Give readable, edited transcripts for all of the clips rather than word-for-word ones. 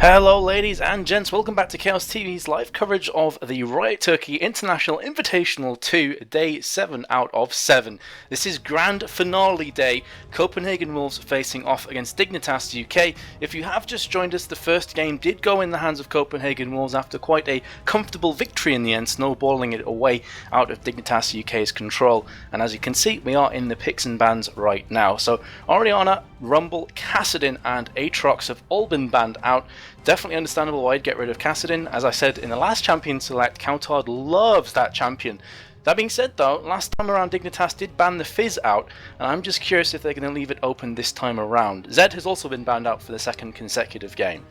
Hello ladies and gents, welcome back to Chaos TV's live coverage of the Riot Turkey International Invitational 2, Day 7 out of 7. This is Grand Finale Day, Copenhagen Wolves facing off against Dignitas UK. If you have just joined us, the first game did go in the hands of Copenhagen Wolves after quite a comfortable victory in the end, snowballing it away out of Dignitas UK's control. And as you can see, we are in the picks and bans right now. So Oriana, Rumble, Kassadin and Aatrox have all been banned out. Definitely understandable why I'd get rid of Kassadin. As I said in the last Champion Select, Coutard loves that champion. That being said though, last time around Dignitas did ban the Fizz out, and I'm just curious if they're going to leave it open this time around. Zed has also been banned out for the second consecutive game.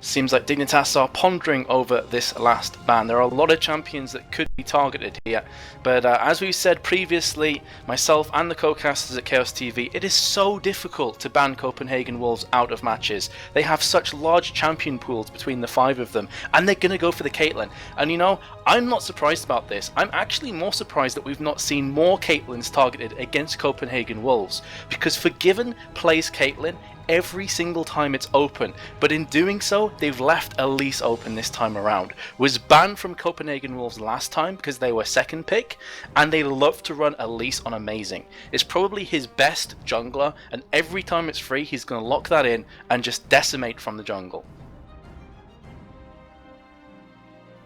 Seems like Dignitas are pondering over this last ban. There are a lot of champions that could be targeted here, but as we said previously, myself and the co-casters at Chaos TV, it is so difficult to ban Copenhagen Wolves out of matches. They have such large champion pools between the 5 of them, and they're going to go for the Caitlyn. And you know, I'm not surprised about this. I'm actually more surprised that we've not seen more Caitlyns targeted against Copenhagen Wolves, because Forgiven plays Caitlyn every single time it's open, but in doing so they've left Elise open this time around. Was banned from Copenhagen Wolves last time because they were second pick, and they love to run Elise on Amazing. It's probably his best jungler, and every time it's free he's going to lock that in and just decimate from the jungle.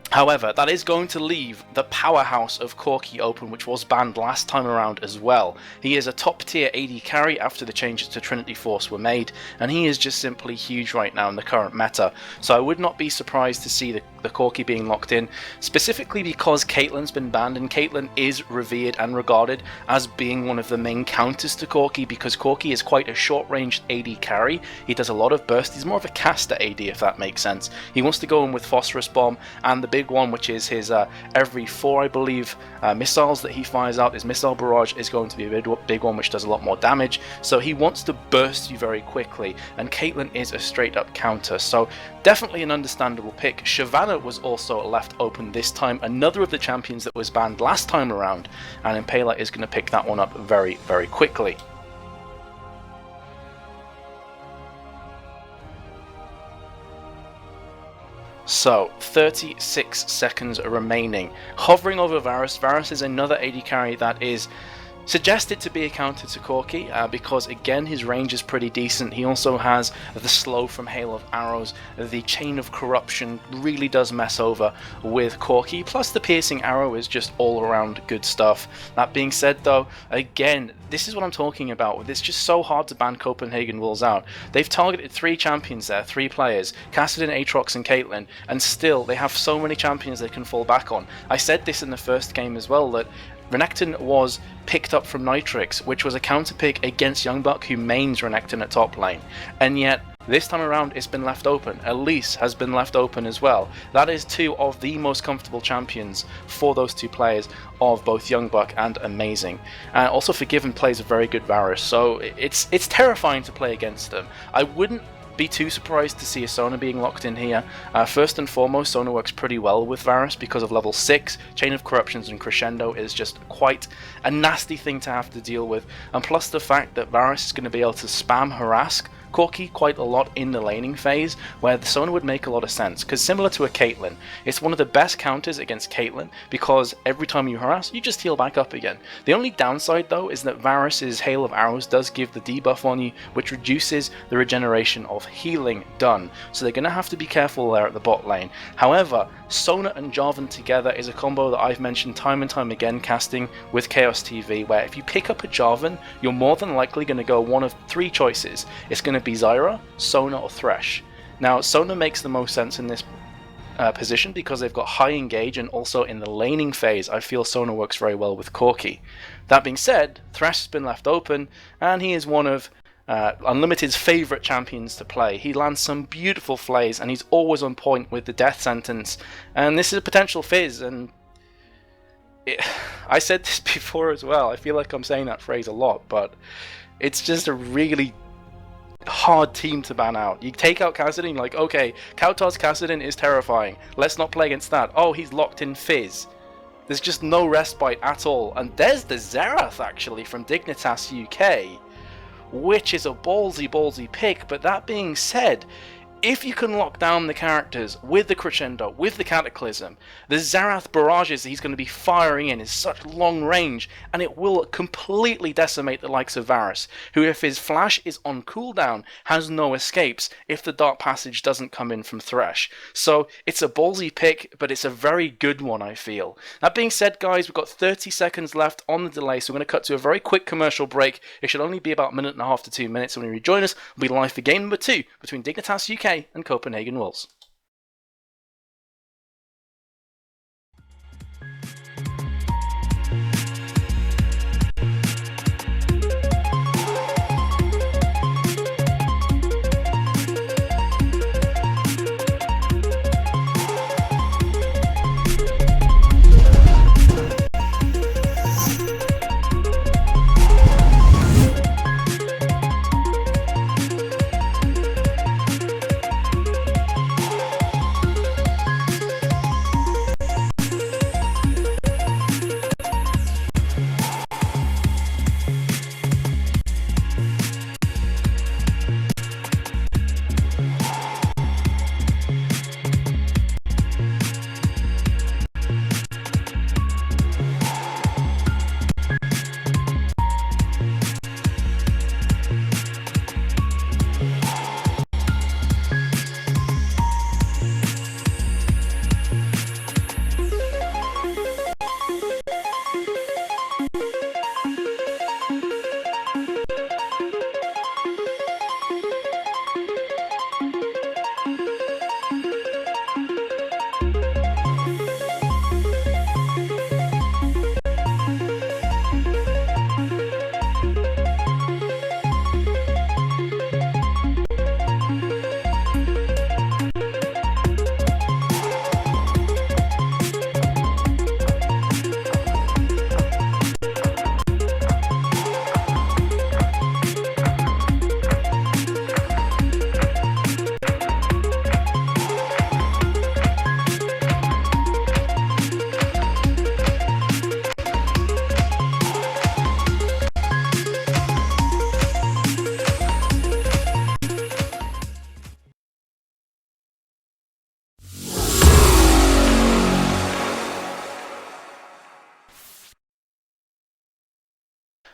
However, that is going to leave the powerhouse of Corki open, which was banned last time around as well. He is a top tier AD carry after the changes to Trinity Force were made, and he is just simply huge right now in the current meta. So I would not be surprised to see the Corki being locked in, specifically because Caitlyn's been banned, and Caitlyn is revered and regarded as being one of the main counters to Corki, because Corki is quite a short-ranged AD carry. He does a lot of burst. He's more of a caster AD, if that makes sense. He wants to go in with Phosphorus Bomb, and the big one, which is his every 4, I believe, missiles that he fires out. His missile barrage is going to be a big one, which does a lot more damage. So he wants to burst you very quickly, and Caitlyn is a straight-up counter. So definitely an understandable pick. Shyvana was also left open this time, another of the champions that was banned last time around, and Impala is going to pick that one up very, very quickly. So, 36 seconds remaining. Hovering over Varus. Varus is another AD carry that is suggested to be a counter to Corki, because again his range is pretty decent. He also has the slow from Hail of Arrows. The Chain of Corruption really does mess over with Corki, plus the Piercing Arrow is just all around good stuff. That being said though, again, this is what I'm talking about. It's just so hard to ban Copenhagen Wolves out. They've targeted 3 champions there, 3 players, Kassadin, Aatrox and Caitlyn, and still they have so many champions they can fall back on. I said this in the first game as well, that Renekton was picked up from Nitrix, which was a counter pick against Youngbuck, who mains Renekton at top lane, and yet this time around it's been left open. Elise has been left open as well. That is 2 of the most comfortable champions for those 2 players of both Youngbuck and Amazing. And also Forgiven plays a very good Varus, so it's terrifying to play against them. I wouldn't be too surprised to see a Sona being locked in here. First and foremost, Sona works pretty well with Varus because of level 6. Chain of Corruptions and Crescendo is just quite a nasty thing to have to deal with, and plus the fact that Varus is going to be able to spam harass Corki quite a lot in the laning phase, where the Sona would make a lot of sense, because similar to a Caitlyn, it's one of the best counters against Caitlyn, because every time you harass, you just heal back up again. The only downside though is that Varus's Hail of Arrows does give the debuff on you, which reduces the regeneration of healing done, so they're going to have to be careful there at the bot lane. However, Sona and Jarvan together is a combo that I've mentioned time and time again casting with Chaos TV, where if you pick up a Jarvan, you're more than likely going to go one of 3 choices. It's going to be Zyra, Sona or Thresh. Now Sona makes the most sense in this position because they've got high engage, and also in the laning phase I feel Sona works very well with Corki. That being said, Thresh has been left open, and he is one of Unlimited's favourite champions to play. He lands some beautiful flays, and he's always on point with the death sentence, and this is a potential Fizz, and I said this before as well, I feel like I'm saying that phrase a lot, but it's just a really hard team to ban out. You take out Kassadin, you're like, okay, Coutard's Kassadin is terrifying, let's not play against that. Oh, he's locked in Fizz. There's just no respite at all. And there's the Xerath actually from Dignitas UK. which is a ballsy pick. But that being said, if you can lock down the characters with the Crescendo, with the Cataclysm, the Xerath barrages he's going to be firing in is such long range, and it will completely decimate the likes of Varus, who, if his flash is on cooldown, has no escapes if the Dark Passage doesn't come in from Thresh. So it's a ballsy pick, but it's a very good one, I feel. That being said, guys, we've got 30 seconds left on the delay, so we're going to cut to a very quick commercial break. It should only be about 1.5 to 2 minutes, and when you rejoin us, we'll be live for game number 2 between Dignitas UK and Copenhagen Wolves.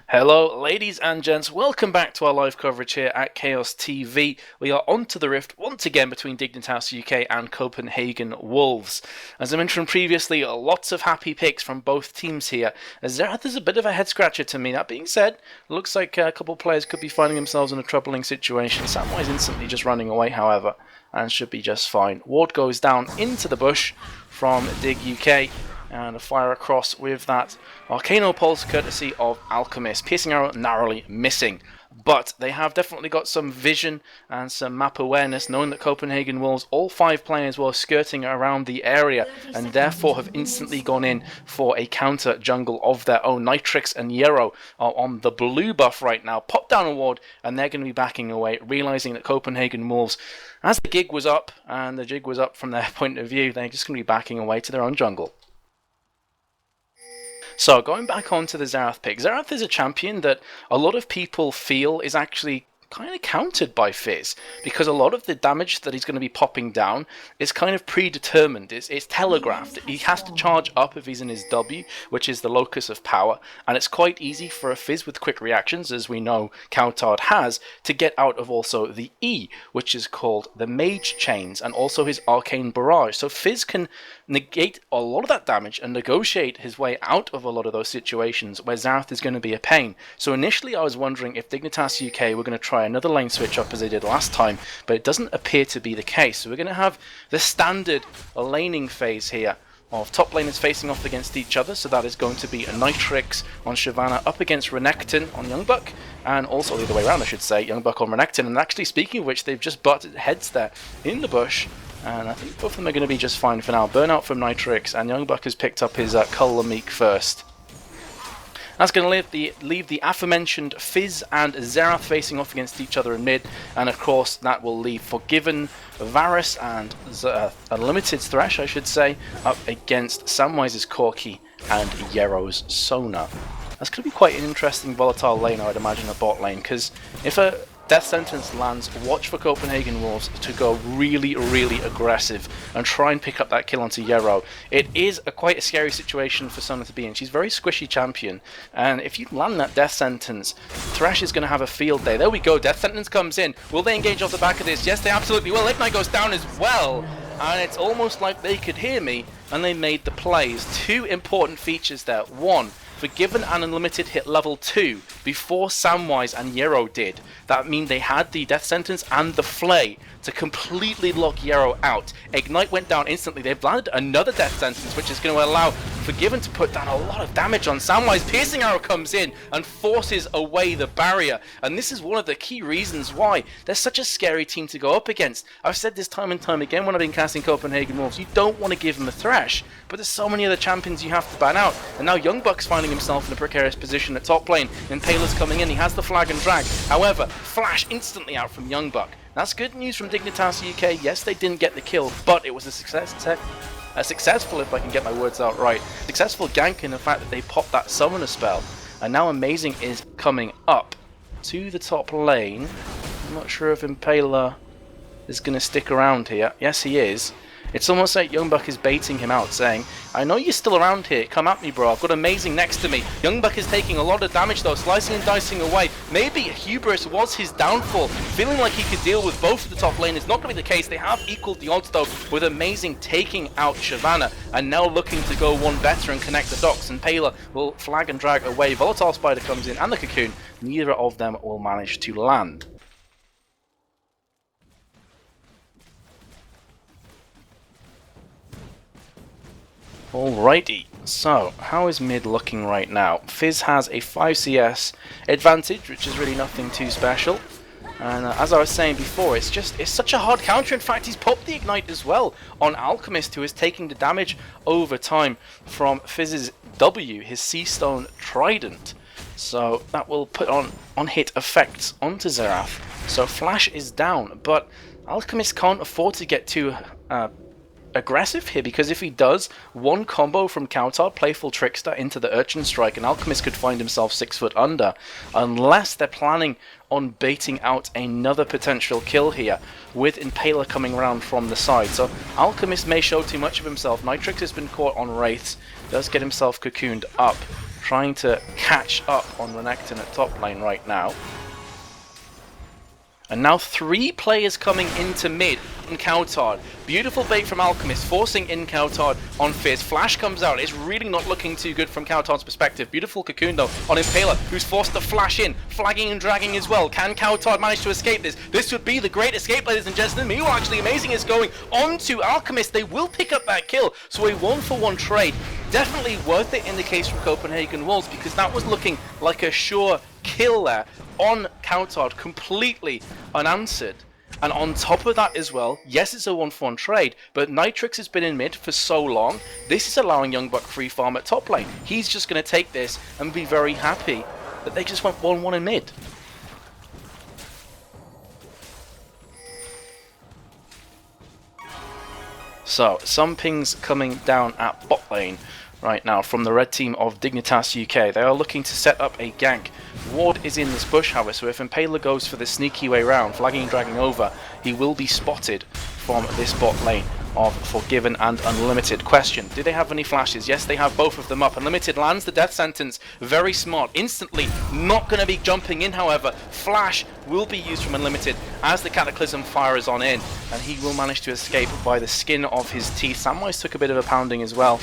Hello ladies and gents, welcome back to our live coverage here at Chaos TV. We are on to the rift once again between Dignitas UK and Copenhagen Wolves. As I mentioned previously, lots of happy picks from both teams here. Xerath is a bit of a head scratcher to me. That being said, it looks like a couple of players could be finding themselves in a troubling situation. Samwise instantly just running away, however, and should be just fine. Ward goes down into the bush from Dig UK. And a fire across with that Arcano Pulse courtesy of Alchemist. Piercing Arrow narrowly missing. But they have definitely got some vision and some map awareness, knowing that Copenhagen Wolves, all 5 players were skirting around the area and therefore have instantly gone in for a counter jungle of their own. Nitrix and Yero are on the blue buff right now. Pop down a ward and they're going to be backing away, realizing that Copenhagen Wolves, as the gig was up and the jig was up from their point of view, they're just going to be backing away to their own jungle. So, going back onto the Xerath pick, Xerath is a champion that a lot of people feel is actually kind of countered by Fizz, because a lot of the damage that he's going to be popping down is kind of predetermined, it's telegraphed. He has to charge up if he's in his W, which is the locus of power, and it's quite easy for a Fizz with quick reactions, as we know Coutard has, to get out of also the E, which is called the Mage Chains, and also his Arcane Barrage. So Fizz can negate a lot of that damage and negotiate his way out of a lot of those situations where Xerath is going to be a pain. So initially I was wondering if Dignitas UK were going to try another lane switch up as they did last time, but it doesn't appear to be the case. So we're going to have the standard laning phase here of top laners facing off against each other. So that is going to be a Nitrix on Shyvana up against Renekton on Youngbuck, and also the other way around I should say, Youngbuck on Renekton. And actually, speaking of which, they've just butted heads there in the bush, and I think both of them are going to be just fine for now. Burnout from Nitrix, and Youngbuck has picked up his Cull Lamik first. That's going to leave the aforementioned Fizz and Xerath facing off against each other in mid, and of course that will leave Forgiven, Varus and Unlimited Thresh, I should say, up against Samwise's Corki and Yero's Sona. That's going to be quite an interesting volatile lane, I would imagine, a bot lane, because if a death sentence lands, watch for Copenhagen Wolves to go really, really aggressive and try and pick up that kill onto Yero. It is quite a scary situation for Summoner to be in. She's a very squishy champion, and if you land that death sentence, Thresh is going to have a field day. There we go, death sentence comes in. Will they engage off the back of this? Yes, they absolutely will. Ignite goes down as well, and it's almost like they could hear me, and they made the plays. Two important features there. One, Forgiven and Unlimited hit level 2 before Samwise and Yero did. That means they had the death sentence and the flay to completely lock Yero out. Ignite went down instantly. They've landed another death sentence, which is going to allow Forgiven to put down a lot of damage on Samwise. Piercing Arrow comes in and forces away the barrier, and this is one of the key reasons why they're such a scary team to go up against. I've said this time and time again when I've been casting Copenhagen Wolves, you don't want to give them a Thresh, but there's so many other champions you have to ban out, and now Young Buck's finding himself in a precarious position at top lane, and Paler's coming in. He has the flag and drag, however, flash instantly out from Young Buck. That's good news from Dignitas UK. Yes, they didn't get the kill, but it was a successful, if I can get my words out right, successful gank in the fact that they popped that summoner spell. And now Amazing is coming up to the top lane. I'm not sure if Impaler is going to stick around here. Yes, he is. It's almost like Young Buck is baiting him out, saying, I know you're still around here, come at me bro, I've got Amazing next to me. Young Buck is taking a lot of damage though, slicing and dicing away. Maybe Hubris was his downfall, feeling like he could deal with both of the top lane is not going to be the case. They have equaled the odds though, with Amazing taking out Shyvana, and now looking to go one better and connect the docks, and Paler will flag and drag away. Volatile Spider comes in, and the Cocoon, neither of them will manage to land. Alrighty, so how is mid looking right now? Fizz has a 5 CS advantage, which is really nothing too special. And as I was saying before, it's such a hard counter. In fact, he's popped the Ignite as well on Alchemist, who is taking the damage over time from Fizz's W, his Sea Stone Trident. So that will put on hit effects onto Xerath. So Flash is down, but Alchemist can't afford to get too aggressive here, because if he does, one combo from Kautar, Playful Trickster, into the Urchin Strike, and Alchemist could find himself 6 foot under, unless they're planning on baiting out another potential kill here, with Impaler coming around from the side. So Alchemist may show too much of himself. Nitrix has been caught on Wraiths, does get himself cocooned up, trying to catch up on Renekton at top lane right now. And now 3 players coming into mid on Kautar. Beautiful bait from Alchemist, forcing in Kautar on Fizz. Flash comes out. It's really not looking too good from Kautar's perspective. Beautiful Cocoon though on Impaler, who's forced to flash in, flagging and dragging as well. Can Kautar manage to escape this? This would be the great escape, ladies and gentlemen. Meanwhile, actually, Amazing is going on to Alchemist. They will pick up that kill. So a 1-for-1 trade. Definitely worth it in the case from Copenhagen Wolves, because that was looking like a sure kill there on Kautar, completely unanswered. And on top of that as well, yes, it's a 1-for-1 trade, but Nitrix has been in mid for so long, this is allowing Young Buck free farm at top lane. He's just going to take this and be very happy that they just went 1-1 in mid. So, some pings coming down at bot lane right now from the red team of Dignitas UK. They are looking to set up a gank. Ward is in this bush, however, so if Impaler goes for the sneaky way round, flagging and dragging over, he will be spotted from this bot lane of Forgiven and Unlimited. Question, do they have any flashes? Yes, they have both of them up. Unlimited lands the death sentence, very smart, instantly, not going to be jumping in, however. Flash will be used from Unlimited as the Cataclysm fires on in, and he will manage to escape by the skin of his teeth. Samwise took a bit of a pounding as well,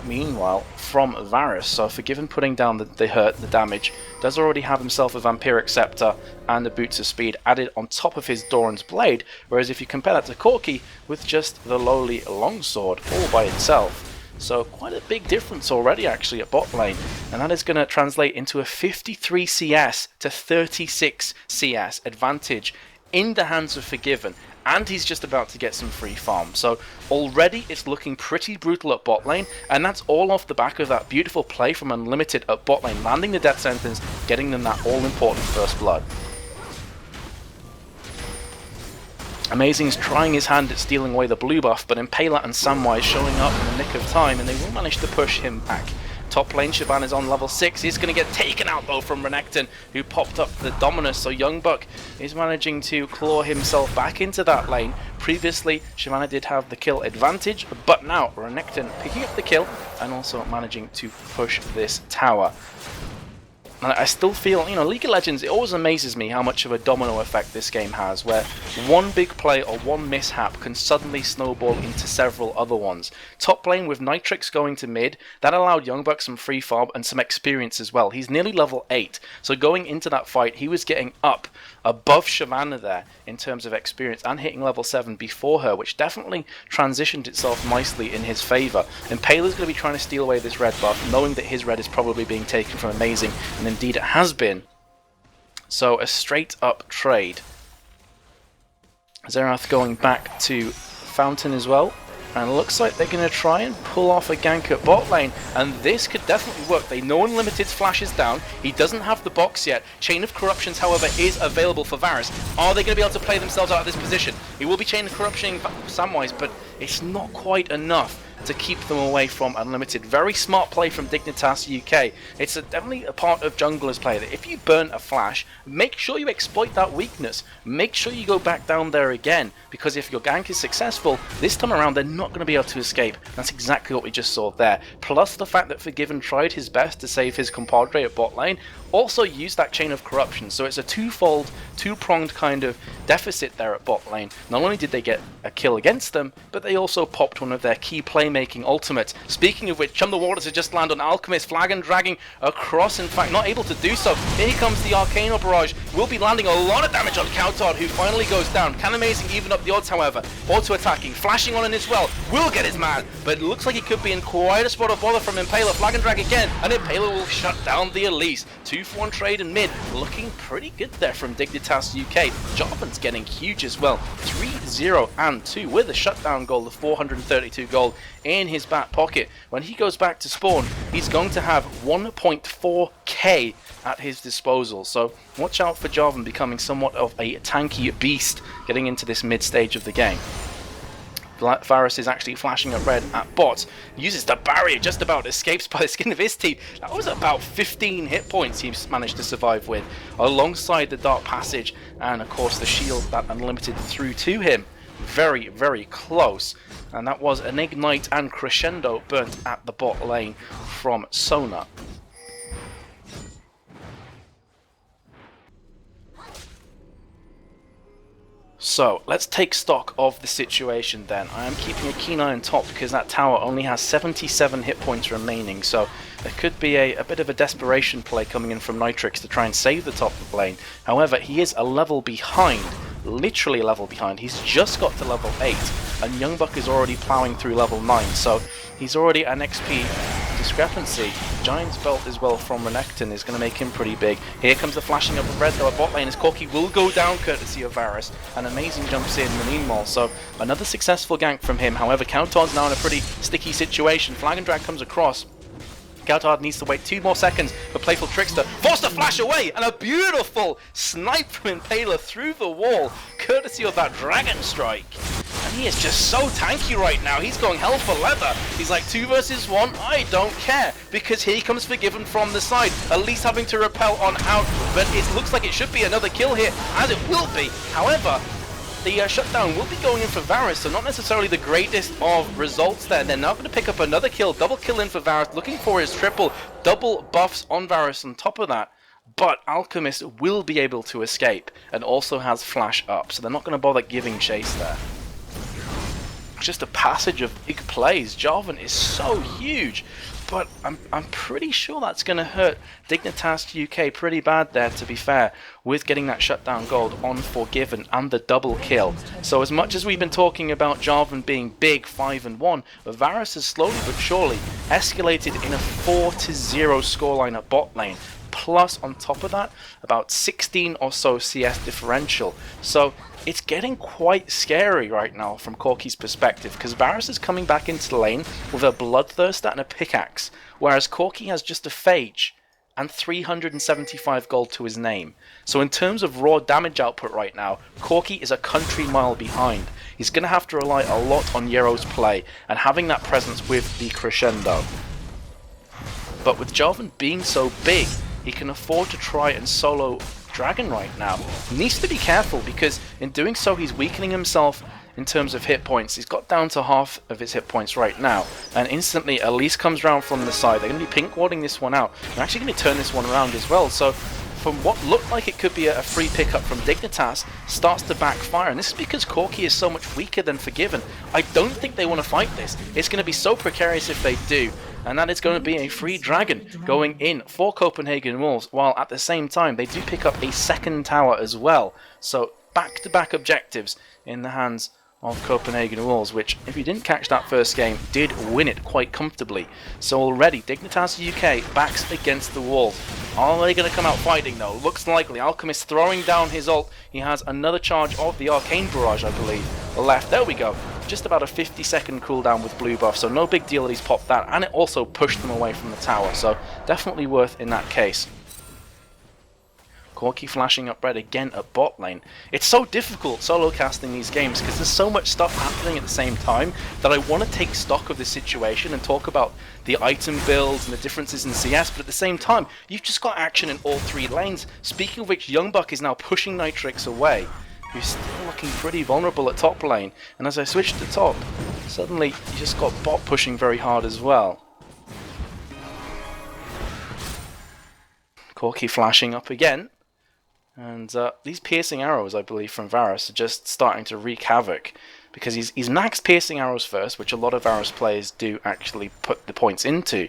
meanwhile, from Varus. So Forgiven putting down the hurt, the damage, does already have himself a Vampiric Scepter and the Boots of Speed added on top of his Doran's Blade, whereas if you compare that to Corki with just the lowly Longsword all by itself. So quite a big difference already actually at bot lane, and that is going to translate into a 53 CS to 36 CS advantage in the hands of Forgiven, and he's just about to get some free farm. So already it's looking pretty brutal at bot lane, and that's all off the back of that beautiful play from Unlimited at bot lane, landing the death sentence, getting them that all-important first blood. Amazing's trying his hand at stealing away the blue buff, but Impaler and Samwise showing up in the nick of time, and they will manage to push him back Top lane, Shaban is on level 6. He's going to get taken out though from Renekton, who popped up the Dominus. So Youngbuck is managing to claw himself back into that lane. Previously, Shyvana did have the kill advantage, but now Renekton picking up the kill and also managing to push this tower. And I still feel, you know, League of Legends, it always amazes me how much of a domino effect this game has, where one big play or one mishap can suddenly snowball into several other ones. Top lane with Nitrix going to mid, that allowed Youngbuck some free fob and some experience as well. He's nearly level 8, so going into that fight, he was getting up above Shyvana there in terms of experience and hitting level 7 before her, which definitely transitioned itself nicely in his favour. And Paler's going to be trying to steal away this red buff, knowing that his red is probably being taken from Amazing, and indeed it has been. So a straight up trade. Xerath going back to Fountain as well. And it looks like they're going to try and pull off a gank at bot lane. And this could definitely work. They know Unlimited's flash is down. He doesn't have the box yet. Chain of Corruptions, however, is available for Varus. Are they going to be able to play themselves out of this position? He will be Chain of Corruption Samwise, but it's not quite enough to keep them away from Unlimited. Very smart play from Dignitas UK. It's definitely a part of junglers play that if you burn a flash, make sure you exploit that weakness. Make sure you go back down there again, because if your gank is successful, this time around they're not going to be able to escape. That's exactly what we just saw there. Plus the fact that Forgiven tried his best to save his compadre at bot lane, also used that Chain of Corruption. So it's a twofold, two-pronged kind of deficit there at bot lane. Not only did they get a kill against them, but they also popped one of their key playmaking ultimates. Speaking of which, Chum the Waters has just landed on Alchemist, flag and dragging across, in fact not able to do so. Here comes the Arcano Barrage, will be landing a lot of damage on Coutard, who finally goes down. Can Amazing even up the odds, however? Auto-attacking, flashing on in as well, will get his man, but it looks like he could be in quite a spot of bother from Impaler. Flag and drag again, and Impaler will shut down the Elise. 2-for-1 trade in mid, looking pretty good there from Dignitas UK. Jarvan's getting huge as well, 3-0 and 2 with a shutdown goal of 432 gold in his back pocket. When he goes back to spawn, he's going to have 1.4k at his disposal, so watch out for Jarvan becoming somewhat of a tanky beast getting into this mid stage of the game. Varus is actually flashing a red at bot, uses the barrier, just about escapes by the skin of his teeth. That was about 15 hit points he's managed to survive with, alongside the Dark Passage and of course the shield that Unlimited threw to him. Very, very close, and that was an Ignite and Crescendo burnt at the bot lane from Sona. So, let's take stock of the situation then. I am keeping a keen eye on top because that tower only has 77 hit points remaining, so there could be a bit of a desperation play coming in from Nitrix to try and save the top of the lane. However, he is a level behind, literally a level behind. He's just got to level 8, and Youngbuck is already ploughing through level 9, so he's already an XP discrepancy. Giant's Belt as well from Renekton is going to make him pretty big. Here comes the flashing of the red though at bot lane as Corki will go down courtesy of Varus, and Amazing jumps in the meanwhile, so another successful gank from him. However, Countard's now in a pretty sticky situation. Flag and drag comes across. Countard needs to wait 2 more seconds for Playful Trickster, forced to flash away, and a beautiful snipe from Impaler through the wall, courtesy of that Dragon Strike. And he is just so tanky right now, he's going hell for leather. He's like 2 versus 1, I don't care, because here comes Forgiven from the side, at least having to repel on out, but it looks like it should be another kill here, as it will be. However, the shutdown will be going in for Varus, so not necessarily the greatest of results there. They're now going to pick up another kill, double kill in for Varus, looking for his triple, double buffs on Varus on top of that. But Alchemist will be able to escape, and also has flash up, so they're not going to bother giving chase there. Just a passage of big plays. Jarvan is so huge, but I'm pretty sure that's going to hurt Dignitas UK pretty bad there, to be fair, with getting that shutdown gold on Forgiven and the double kill. So as much as we've been talking about Jarvan being big 5-1, Varus has slowly but surely escalated in a 4-0 scoreline at bot lane. Plus, on top of that, about 16 or so CS differential. So it's getting quite scary right now from Corki's perspective, because Varus is coming back into the lane with a Bloodthirster and a pickaxe, whereas Corki has just a Phage and 375 gold to his name. So in terms of raw damage output right now, Corki is a country mile behind. He's going to have to rely a lot on Yero's play and having that presence with the Crescendo. But with Jarvan being so big, he can afford to try and solo Dragon right now. He needs to be careful because in doing so he's weakening himself in terms of hit points. He's got down to half of his hit points right now, and instantly Elise comes around from the side. They're going to be pink warding this one out. They're actually going to turn this one around as well. So from what looked like it could be a free pickup from Dignitas, starts to backfire, and this is because Corki is so much weaker than Forgiven. I don't think they want to fight this. It's going to be so precarious if they do, and that is going to be a free Dragon going in for Copenhagen Wolves, while at the same time they do pick up a second tower as well. So back-to-back objectives in the hands of Copenhagen Wolves, which, if you didn't catch that first game, did win it quite comfortably. So already, Dignitas UK backs against the wall. Are they going to come out fighting though? Looks likely. Alchemist throwing down his ult. He has another charge of the Arcane Barrage, I believe, left. There we go. Just about a 50-second cooldown with blue buff, so no big deal that he's popped that, and it also pushed them away from the tower, so definitely worth in that case. Corki flashing up red again at bot lane. It's so difficult solo casting these games because there's so much stuff happening at the same time that I want to take stock of the situation and talk about the item builds and the differences in CS, but at the same time, you've just got action in all three lanes. Speaking of which, Youngbuck is now pushing Nitrix away, who's still looking pretty vulnerable at top lane, and as I switch to top, suddenly you just got bot pushing very hard as well. Corki flashing up again. And these piercing arrows, I believe, from Varus are just starting to wreak havoc, because he's maxed piercing arrows first, which a lot of Varus players do actually put the points into.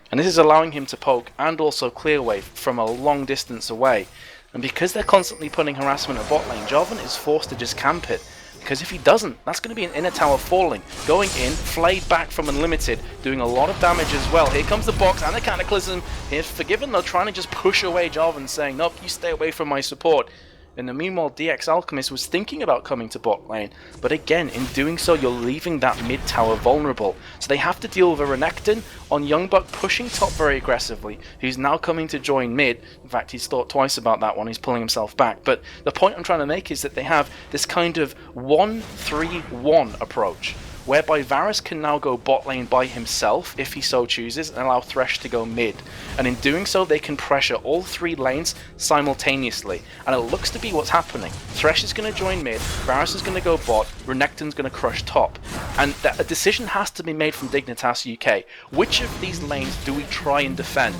And this is allowing him to poke and also clear wave from a long distance away. And because they're constantly putting harassment at bot lane, Jarvan is forced to just camp it. Because if he doesn't, that's going to be an inner tower falling, going in, flayed back from Unlimited, doing a lot of damage as well. Here comes the box and the Cataclysm. Here's Forgiven, though, trying to just push away Jarvan, saying, nope, you stay away from my support. In the meanwhile, DX Alchemist was thinking about coming to bot lane, but again, in doing so, you're leaving that mid tower vulnerable. So they have to deal with a Renekton on Youngbuck pushing top very aggressively, who's now coming to join mid. In fact, he's thought twice about that one, he's pulling himself back. But the point I'm trying to make is that they have this kind of 1-3-1 approach, whereby Varus can now go bot lane by himself if he so chooses and allow Thresh to go mid. And in doing so, they can pressure all three lanes simultaneously. And it looks to be what's happening. Thresh is going to join mid, Varus is going to go bot, Renekton's going to crush top. And a decision has to be made from Dignitas UK. Which of these lanes do we try and defend?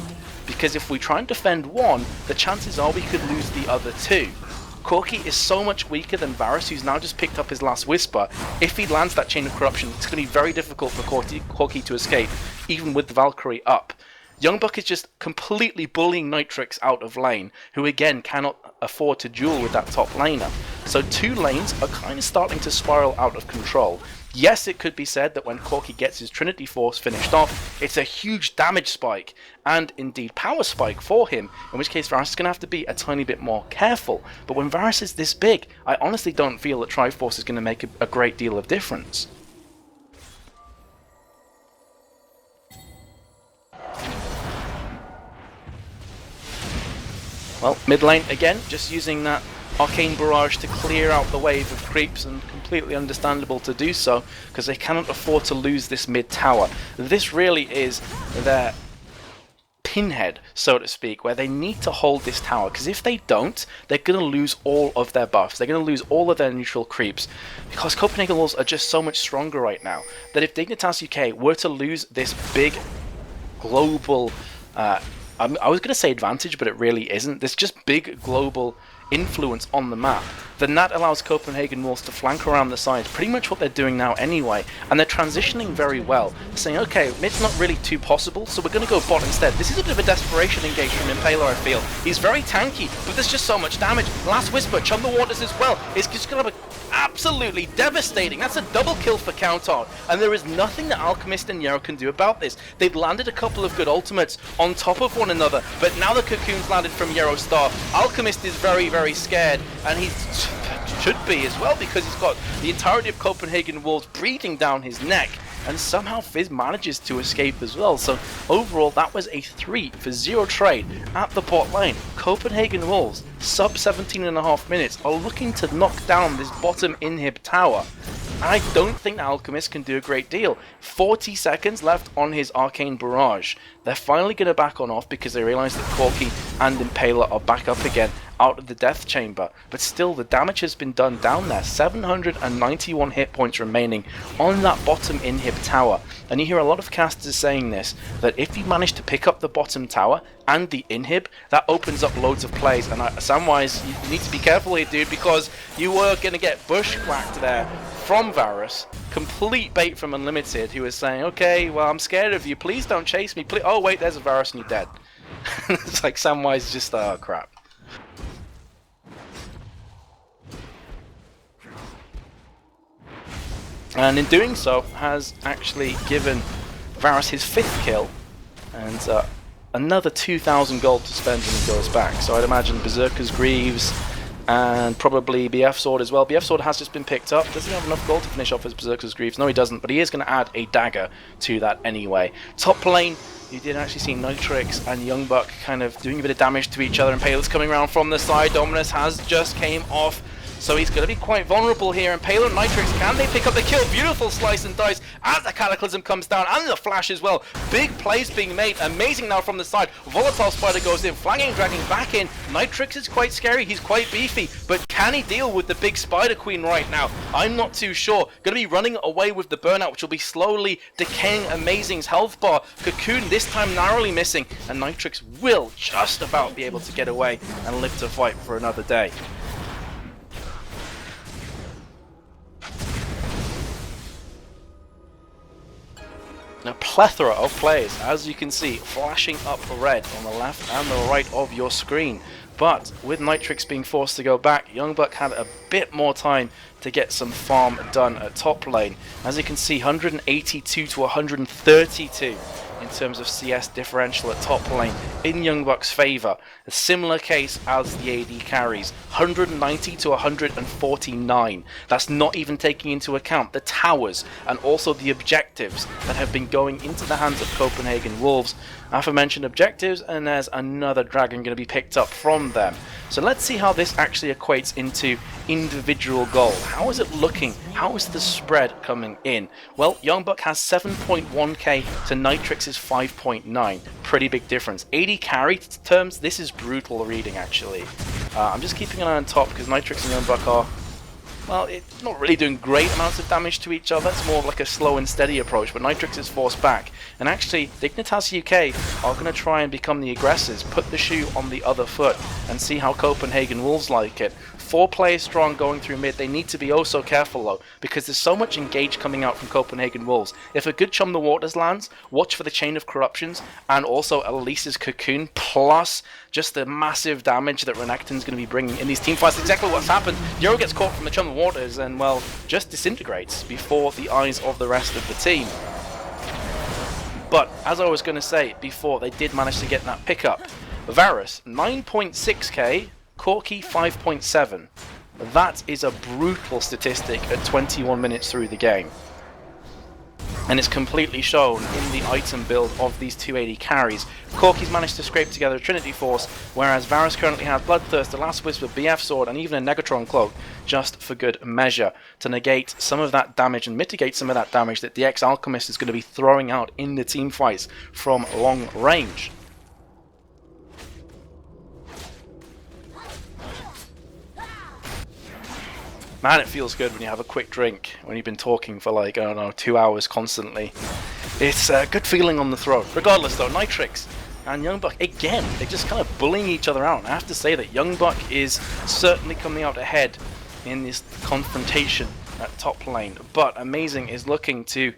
Because if we try and defend one, the chances are we could lose the other two. Corki is so much weaker than Varus, who's now just picked up his last Whisper. If he lands that Chain of Corruption, it's going to be very difficult for Corki to escape, even with the Valkyrie up. Youngbuck is just completely bullying Nitrix out of lane, who again cannot afford to duel with that top laner. So two lanes are kind of starting to spiral out of control. Yes, it could be said that when Corki gets his Trinity Force finished off, it's a huge damage spike, and indeed power spike for him, in which case Varus is going to have to be a tiny bit more careful. But when Varus is this big, I honestly don't feel that Triforce is going to make a great deal of difference. Well, mid lane again, just using that Arcane Barrage to clear out the wave of creeps, and completely understandable to do so, because they cannot afford to lose this mid tower. This really is their pinhead, so to speak, where they need to hold this tower, because if they don't, they're going to lose all of their buffs, they're going to lose all of their neutral creeps, because Copenhagen Wolves are just so much stronger right now, that if Dignitas UK were to lose this big global, I was going to say advantage, but it really isn't, this just big global influence on the map, then that allows Copenhagen Wolves to flank around the sides, pretty much what they're doing now anyway, and they're transitioning very well, saying, okay, mid's not really too possible, so we're going to go bot instead. This is a bit of a desperation engage from Impaler, I feel. He's very tanky, but there's just so much damage. Last Whisper, Chum the Waters as well, is just going to have a absolutely devastating. That's a double kill for Countdown, and there is nothing that Alchemist and Yarrow can do about this. They've landed a couple of good ultimates on top of one another, but now the cocoon's landed from Yarrow Star. Alchemist is very, very scared, and he should be as well, because he's got the entirety of Copenhagen Wolves breathing down his neck, and somehow Fizz manages to escape as well. So overall, that was a 3-for-0 trade at the bot lane. Copenhagen Wolves, sub 17.5 minutes, are looking to knock down this bottom inhib tower. I don't think the Alchemist can do a great deal. 40 seconds left on his Arcane Barrage. They're finally going to back on off because they realize that Corki and Impaler are back up again out of the Death Chamber. But still, the damage has been done down there. 791 hit points remaining on that bottom inhib tower. And you hear a lot of casters saying this, that if you manage to pick up the bottom tower and the inhib, that opens up loads of plays. And Samwise, you need to be careful here, dude, because you were going to get bushwhacked there from Varus. Complete bait from Unlimited, who was saying, okay, well, I'm scared of you, please don't chase me, please. Oh wait, there's a Varus and you're dead. It's like Samwise just, oh crap. And in doing so, has actually given Varus his 5th kill, and another 2,000 gold to spend when he goes back. So I'd imagine Berserker's Greaves, and probably BF Sword as well. BF Sword has just been picked up. Does he have enough gold to finish off his Berserker's Greaves? No, he doesn't, but he is going to add a dagger to that anyway. Top lane, you did actually see Nitrix and Youngbuck kind of doing a bit of damage to each other, and Paler's coming around from the side. Dominus has just came off, so he's going to be quite vulnerable here. And Paler and Nitrix, can they pick up the kill? Beautiful slice and dice as the Cataclysm comes down, and the flash as well. Big plays being made. Amazing now from the side. Volatile Spider goes in, flagging, dragging back in. Nitrix is quite scary. He's quite beefy, but can he deal with the big Spider Queen right now? I'm not too sure. Going to be running away with the burnout, which will be slowly decaying Amazing's health bar. Cocoon this time narrowly missing, and Nitrix will just about be able to get away and live to fight for another day. A plethora of players, as you can see, flashing up red on the left and the right of your screen. But with Nitrix being forced to go back, Youngbuck had a bit more time to get some farm done at top lane. As you can see, 182 to 132 in terms of CS differential at top lane in Youngbuck's favour. A similar case as the AD carries, 190 to 149. That's not even taking into account the towers and also the objectives that have been going into the hands of Copenhagen Wolves. Aforementioned objectives, and there's another dragon going to be picked up from them. So let's see how this actually equates into individual gold. How is it looking? How is the spread coming in? Well, Youngbuck has 7.1k to Nitrix's 5.9. Pretty big difference. 80 carry terms, this is brutal reading actually. I'm just keeping an eye on top because Nitrix and Youngbuck are, well, it's not really doing great amounts of damage to each other. It's more of like a slow and steady approach, but Nitrix is forced back. And actually, Dignitas UK are going to try and become the aggressors, put the shoe on the other foot, and see how Copenhagen Wolves like it. 4 players strong going through mid. They need to be oh so careful though, because there's so much engage coming out from Copenhagen Wolves. If a good Chum the Waters lands, watch for the Chain of Corruptions, and also Elise's Cocoon, plus just the massive damage that Renekton's going to be bringing in these team fights. Exactly what's happened. Yoro gets caught from the Chum the Waters and, well, just disintegrates before the eyes of the rest of the team. But, as I was going to say before, they did manage to get that pickup. Varus, 9.6k, Corki, 5.7. That is a brutal statistic at 21 minutes through the game. And it's completely shown in the item build of these 280 carries. Corki's managed to scrape together a Trinity Force, whereas Varus currently has Bloodthirst, the Last Whisper, BF Sword, and even a Negatron Cloak, just for good measure, to negate some of that damage and mitigate some of that damage that the ex-Alchemist is going to be throwing out in the team fights from long range. Man, it feels good when you have a quick drink, when you've been talking for like, I don't know, 2 hours constantly. It's a good feeling on the throat. Regardless though, Nitrix and Youngbuck, again, they're just kind of bullying each other out. I have to say that Youngbuck is certainly coming out ahead in this confrontation at top lane. But Amazing is looking to,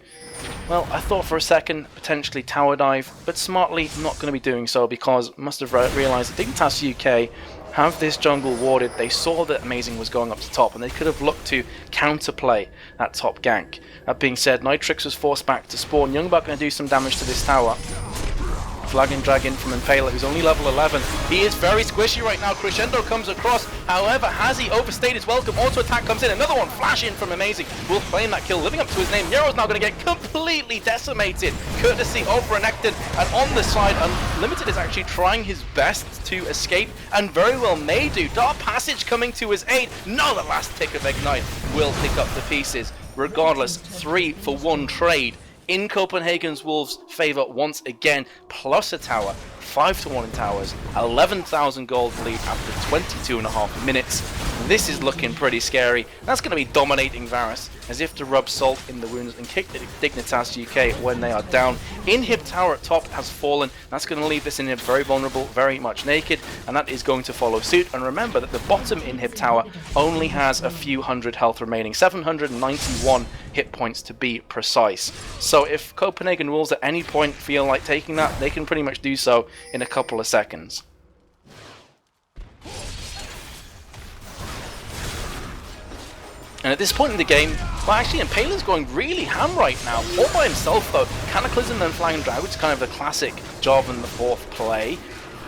well, I thought for a second, potentially tower dive, but smartly not going to be doing so because must have realised that Dignitas UK have this jungle warded. They saw that Amazing was going up to top and they could have looked to counterplay that top gank. That being said, Nitrix was forced back to spawn. Youngbuck going to do some damage to this tower. Flagging Dragon from Impaler, who's only level 11. He is very squishy right now. Crescendo comes across. However, has he overstayed his welcome? Auto attack comes in. Another one flash in from Amazing. Will claim that kill, living up to his name. Nero's now going to get completely decimated, courtesy of Renekton. And on the side, Unlimited is actually trying his best to escape, and very well may do. Dark Passage coming to his aid. No, the last tick of Ignite will pick up the pieces. Regardless, 3-for-1 trade in Copenhagen's Wolves' favour once again, plus a tower. 5-to-1 in towers, 11,000 gold lead after 22.5 minutes. This is looking pretty scary. That's going to be dominating Varus, as if to rub salt in the wounds and kick Dignitas UK when they are down. Inhib tower at top has fallen. That's going to leave this Inhib very vulnerable, very much naked, and that is going to follow suit. And remember that the bottom Inhib tower only has a few hundred health remaining, 791 hit points to be precise. So if Copenhagen Wolves at any point feel like taking that, they can pretty much do so in a couple of seconds. And at this point in the game, well actually Impaler's going really ham right now, all by himself though. Cataclysm and Flying Drag, which is kind of the classic Jarvan the Fourth play,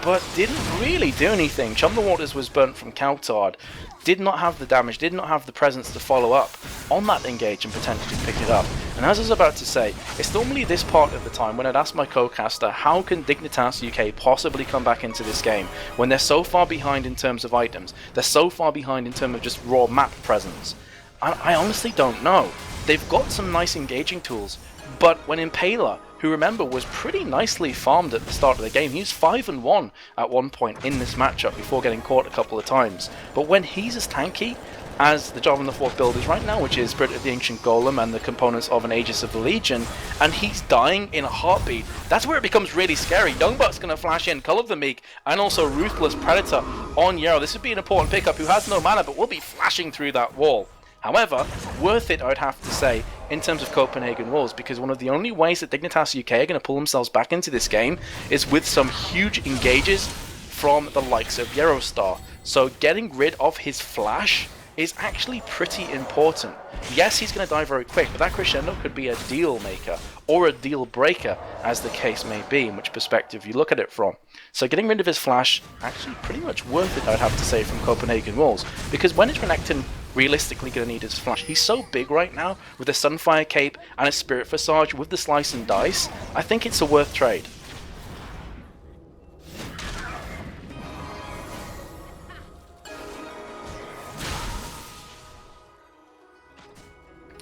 but didn't really do anything. Chum the Waters was burnt from Kaltard, did not have the damage, did not have the presence to follow up on that engage and potentially pick it up. And as I was about to say, it's normally this part of the time when I'd ask my co-caster, how can Dignitas UK possibly come back into this game when they're so far behind in terms of items, they're so far behind in terms of just raw map presence? I honestly don't know. They've got some nice engaging tools, but when Impaler, who remember was pretty nicely farmed at the start of the game, he was 5-1 at one point in this matchup before getting caught a couple of times, but when he's as tanky as the Jarvan the Fourth build is right now, which is Spirit of the Ancient Golem and the components of an Aegis of the Legion, and he's dying in a heartbeat, that's where it becomes really scary. Youngbuck's going to flash in, Cull of the Meek, and also Ruthless Predator on Yarrow. This would be an important pickup, who has no mana but will be flashing through that wall. However, worth it, I'd have to say, in terms of Copenhagen Wolves, because one of the only ways that Dignitas UK are going to pull themselves back into this game is with some huge engages from the likes of Eurostar. So getting rid of his flash is actually pretty important. Yes, he's going to die very quick, but that crescendo could be a deal maker or a deal breaker, as the case may be, in which perspective you look at it from. So getting rid of his flash, actually pretty much worth it, I'd have to say, from Copenhagen Wolves, because when is Renekton realistically going to need his flash? He's so big right now with the Sunfire Cape and a Spirit Visage with the Slice and Dice. I think it's a worth trade.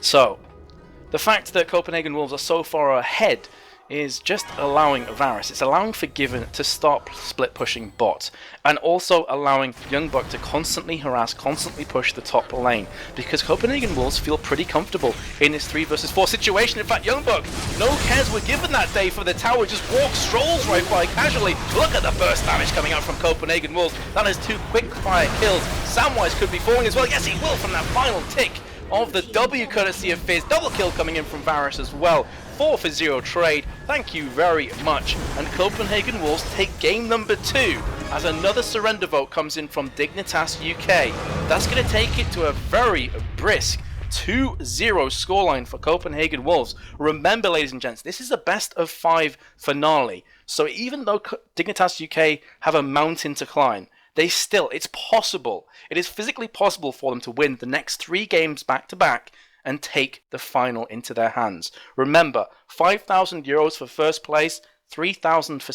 So, the fact that Copenhagen Wolves are so far ahead is just allowing Varus, it's allowing Forgiven to stop split pushing bot, and also allowing Youngbuck to constantly harass, constantly push the top lane, because Copenhagen Wolves feel pretty comfortable in this 3 versus 4 situation. In fact, Youngbuck, no cares were given that day for the tower, just strolls right by casually. Look at the burst damage coming out from Copenhagen Wolves. That is 2 quick fire kills. Samwise could be falling as well. Yes, he will from that final tick of the W courtesy of Fizz. Double kill coming in from Varus as well. 4-for-0 trade, thank you very much. And Copenhagen Wolves take game number 2 as another surrender vote comes in from Dignitas UK. That's going to take it to a very brisk 2-0 scoreline for Copenhagen Wolves. Remember, ladies and gents, this is a best of 5 finale. So even though Dignitas UK have a mountain to climb, it's possible. It is physically possible for them to win the next 3 games back to back and take the final into their hands. Remember, €5,000 for first place, 3,000 for